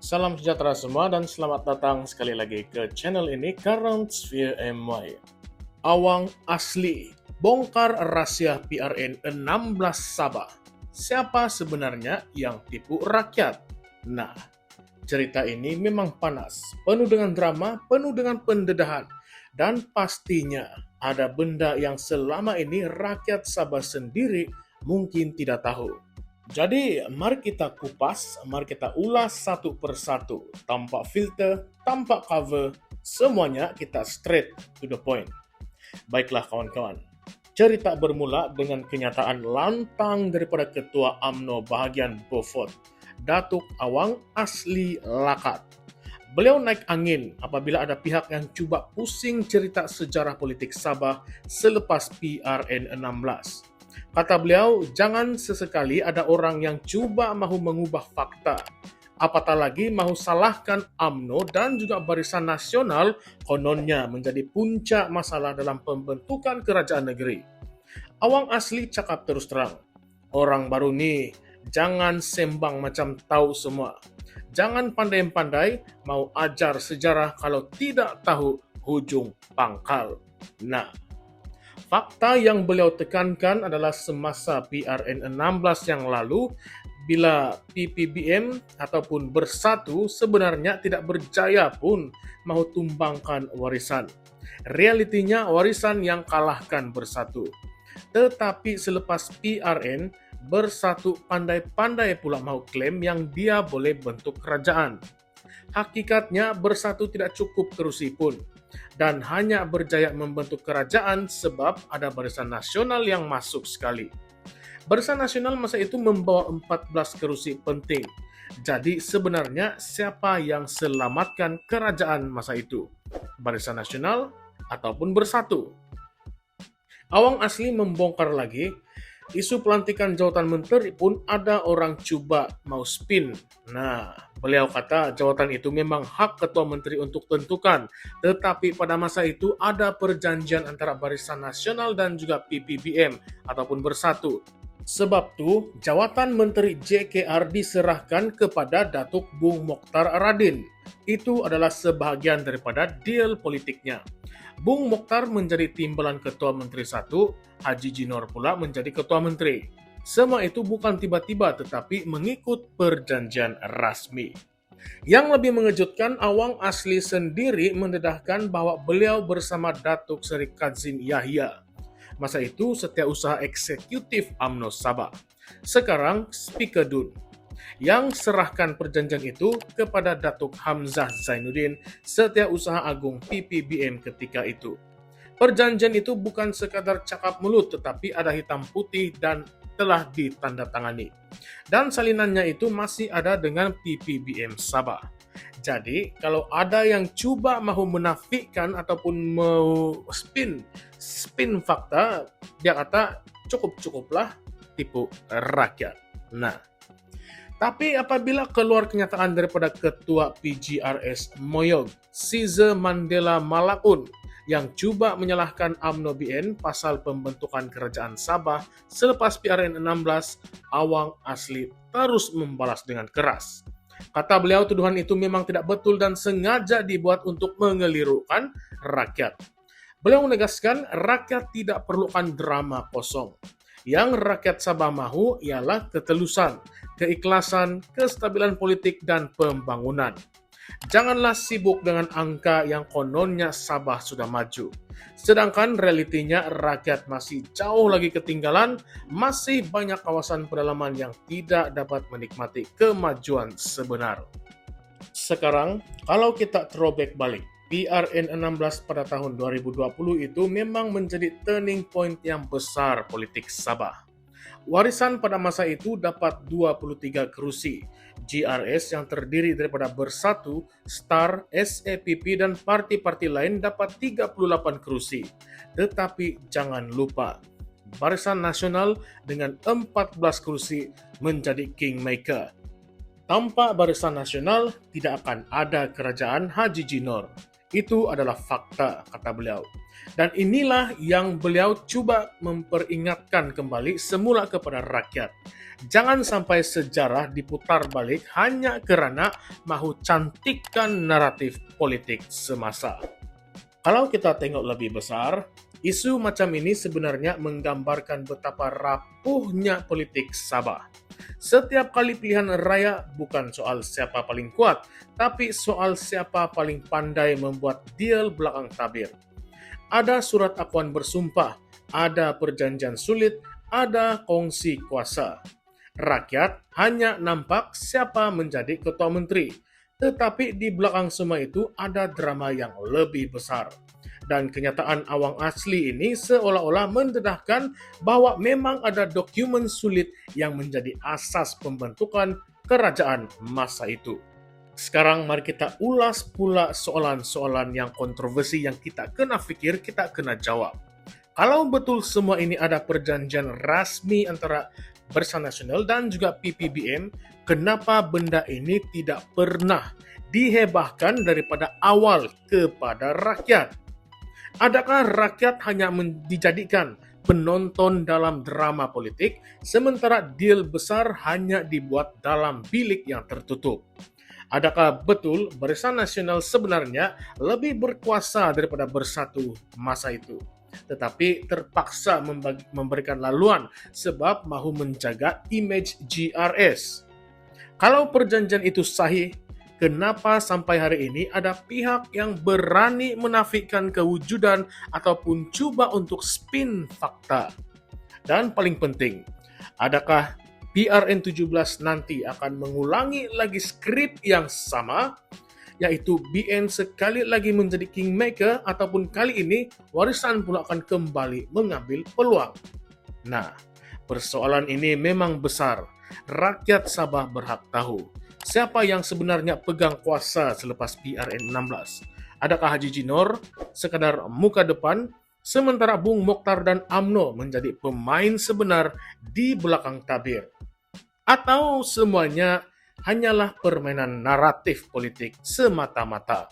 Salam sejahtera semua dan selamat datang sekali lagi ke channel ini Current Sphere MY. Awang asli, bongkar rahasia PRN 16 Sabah. Siapa sebenarnya yang tipu rakyat? Nah, cerita ini memang panas, penuh dengan drama, penuh dengan pendedahan, dan pastinya ada benda yang selama ini rakyat Sabah sendiri mungkin tidak tahu. Jadi, mari kita kupas, mari kita ulas satu persatu, tanpa filter, tanpa cover, semuanya kita straight to the point. Baiklah kawan-kawan, cerita bermula dengan kenyataan lantang daripada Ketua UMNO bahagian Beaufort, Datuk Awang Asli Lakat. Beliau naik angin apabila ada pihak yang cuba pusing cerita sejarah politik Sabah selepas PRN 16. Kata beliau, jangan sesekali ada orang yang cuba mahu mengubah fakta. Apatah lagi mahu salahkan UMNO dan juga Barisan Nasional kononnya menjadi puncak masalah dalam pembentukan kerajaan negeri. Awang Asli cakap terus terang, orang baru ni jangan sembang macam tahu semua. Jangan pandai-pandai mau ajar sejarah kalau tidak tahu hujung pangkal. Nah, fakta yang beliau tekankan adalah semasa PRN 16 yang lalu, bila PPBM ataupun Bersatu sebenarnya tidak berjaya pun mahu tumbangkan warisan. Realitinya warisan yang kalahkan Bersatu. Tetapi selepas PRN, Bersatu pandai-pandai pula mahu klaim yang dia boleh bentuk kerajaan. Hakikatnya Bersatu tidak cukup kerusi pun dan hanya berjaya membentuk kerajaan sebab ada Barisan Nasional yang masuk sekali. Barisan Nasional masa itu membawa 14 kerusi penting. Jadi sebenarnya siapa yang selamatkan kerajaan masa itu? Barisan Nasional ataupun Bersatu? Awang Asli membongkar lagi, isu pelantikan jawatan menteri pun ada orang cuba mau spin. Nah, beliau kata jawatan itu memang hak ketua menteri untuk tentukan. Tetapi pada masa itu ada perjanjian antara Barisan Nasional dan juga PPBM ataupun Bersatu. Sebab itu, jawatan menteri JKR diserahkan kepada Datuk Bung Mokhtar Radin. Itu adalah sebahagian daripada deal politiknya. Bung Mokhtar menjadi timbalan Ketua Menteri 1, Haji Jinor pula menjadi Ketua Menteri. Semua itu bukan tiba-tiba tetapi mengikut perjanjian rasmi. Yang lebih mengejutkan, Awang Asli sendiri mendedahkan bahwa beliau bersama Datuk Seri Kadzim Yahya. Masa itu Setiausaha Eksekutif UMNO Sabah. Sekarang Speaker Dun yang serahkan perjanjian itu kepada Datuk Hamzah Zainuddin, Setiausaha Agung PPBM ketika itu. Perjanjian itu bukan sekadar cakap mulut tetapi ada hitam putih dan telah ditandatangani. Dan salinannya itu masih ada dengan PPBM Sabah. Jadi, kalau ada yang cuba mahu menafikan ataupun mau spin fakta, dia kata cukup-cukuplah tipu rakyat. Nah, tapi apabila keluar kenyataan daripada Ketua PGRS Moyog, Size Mandela Malakun, yang cuba menyalahkan UMNO BN pasal pembentukan kerajaan Sabah selepas PRN 16, Awang Asli terus membalas dengan keras. Kata beliau, tuduhan itu memang tidak betul dan sengaja dibuat untuk mengelirukan rakyat. Beliau menegaskan rakyat tidak perlukan drama kosong. Yang rakyat Sabah mahu ialah ketelusan, keikhlasan, kestabilan politik, dan pembangunan. Janganlah sibuk dengan angka yang kononnya Sabah sudah maju. Sedangkan realitinya rakyat masih jauh lagi ketinggalan, masih banyak kawasan pedalaman yang tidak dapat menikmati kemajuan sebenar. Sekarang, kalau kita throwback balik, PRN 16 pada tahun 2020 itu memang menjadi turning point yang besar politik Sabah. Warisan pada masa itu dapat 23 kerusi. GRS yang terdiri daripada Bersatu, STAR, SAPP dan parti-parti lain dapat 38 kerusi. Tetapi jangan lupa, Barisan Nasional dengan 14 kerusi menjadi kingmaker. Tanpa Barisan Nasional tidak akan ada kerajaan Haji Jinor. Itu adalah fakta, kata beliau. Dan inilah yang beliau coba memperingatkan kembali semula kepada rakyat. Jangan sampai sejarah diputar balik hanya kerana mahu cantikkan naratif politik semasa. Kalau kita tengok lebih besar, isu macam ini sebenarnya menggambarkan betapa rapuhnya politik Sabah. Setiap kali pilihan raya bukan soal siapa paling kuat, tapi soal siapa paling pandai membuat deal belakang tabir. Ada surat akuan bersumpah, ada perjanjian sulit, ada kongsi kuasa. Rakyat hanya nampak siapa menjadi ketua menteri. Tetapi di belakang semua itu ada drama yang lebih besar. Dan kenyataan awang asli ini seolah-olah mendedahkan bahwa memang ada dokumen sulit yang menjadi asas pembentukan kerajaan masa itu. Sekarang mari kita ulas pula soalan-soalan yang kontroversi yang kita kena fikir, kita kena jawab. Kalau betul semua ini ada perjanjian rasmi antara Barisan Nasional dan juga PPBM, kenapa benda ini tidak pernah dihebahkan daripada awal kepada rakyat? Adakah rakyat hanya dijadikan penonton dalam drama politik, sementara deal besar hanya dibuat dalam bilik yang tertutup? Adakah betul Barisan Nasional sebenarnya lebih berkuasa daripada Bersatu masa itu, tetapi terpaksa memberikan laluan sebab mahu menjaga image GRS? Kalau perjanjian itu sahih, kenapa sampai hari ini ada pihak yang berani menafikan kewujudan ataupun cuba untuk spin fakta? Dan paling penting, adakah PRN 17 nanti akan mengulangi lagi skrip yang sama, yaitu BN sekali lagi menjadi kingmaker, ataupun kali ini warisan pula akan kembali mengambil peluang? Nah, persoalan ini memang besar. Rakyat Sabah berhak tahu siapa yang sebenarnya pegang kuasa selepas PRN 16. Adakah Haji Jinor sekadar muka depan, sementara Bung Mokhtar dan UMNO menjadi pemain sebenar di belakang tabir? Atau semuanya hanyalah permainan naratif politik semata-mata?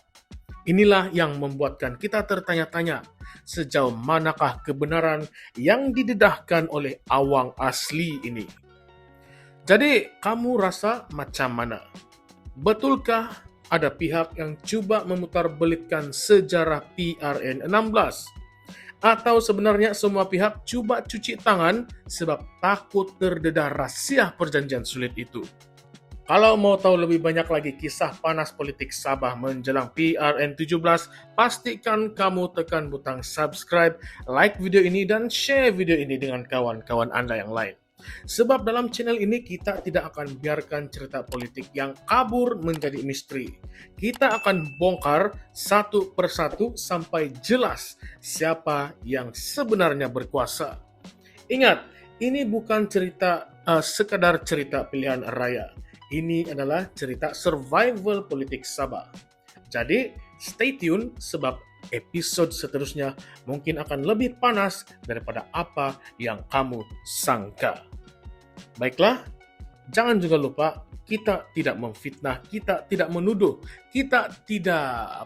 Inilah yang membuatkan kita tertanya-tanya, sejauh manakah kebenaran yang didedahkan oleh awang asli ini? Jadi, kamu rasa macam mana? Betulkah ada pihak yang cuba memutarbelitkan sejarah PRN 16? Atau sebenarnya semua pihak cuba cuci tangan sebab takut terdedah rahsia perjanjian sulit itu? Kalau mau tahu lebih banyak lagi kisah panas politik Sabah menjelang PRN 17, pastikan kamu tekan butang subscribe, like video ini, dan share video ini dengan kawan-kawan Anda yang lain. Sebab dalam channel ini kita tidak akan biarkan cerita politik yang kabur menjadi misteri. Kita akan bongkar satu persatu sampai jelas siapa yang sebenarnya berkuasa. Ingat, ini bukan sekadar cerita pilihan raya. Ini adalah cerita survival politik Sabah. Jadi, stay tune sebab episode seterusnya mungkin akan lebih panas daripada apa yang kamu sangka. Baiklah, jangan juga lupa kita tidak memfitnah, kita tidak menuduh, kita tidak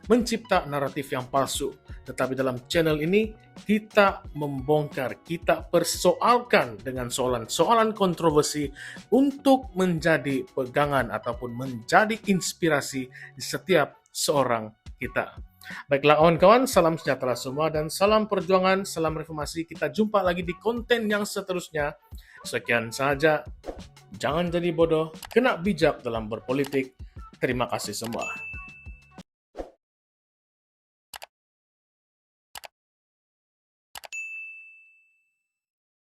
mencipta naratif yang palsu. Tetapi dalam channel ini kita membongkar, kita persoalkan dengan soalan-soalan kontroversi untuk menjadi pegangan ataupun menjadi inspirasi di setiap seorang kita. Baiklah kawan-kawan, salam sejahtera semua dan salam perjuangan, salam reformasi. Kita jumpa lagi di konten yang seterusnya. Sekian saja. Jangan jadi bodoh, kena bijak dalam berpolitik. Terima kasih semua.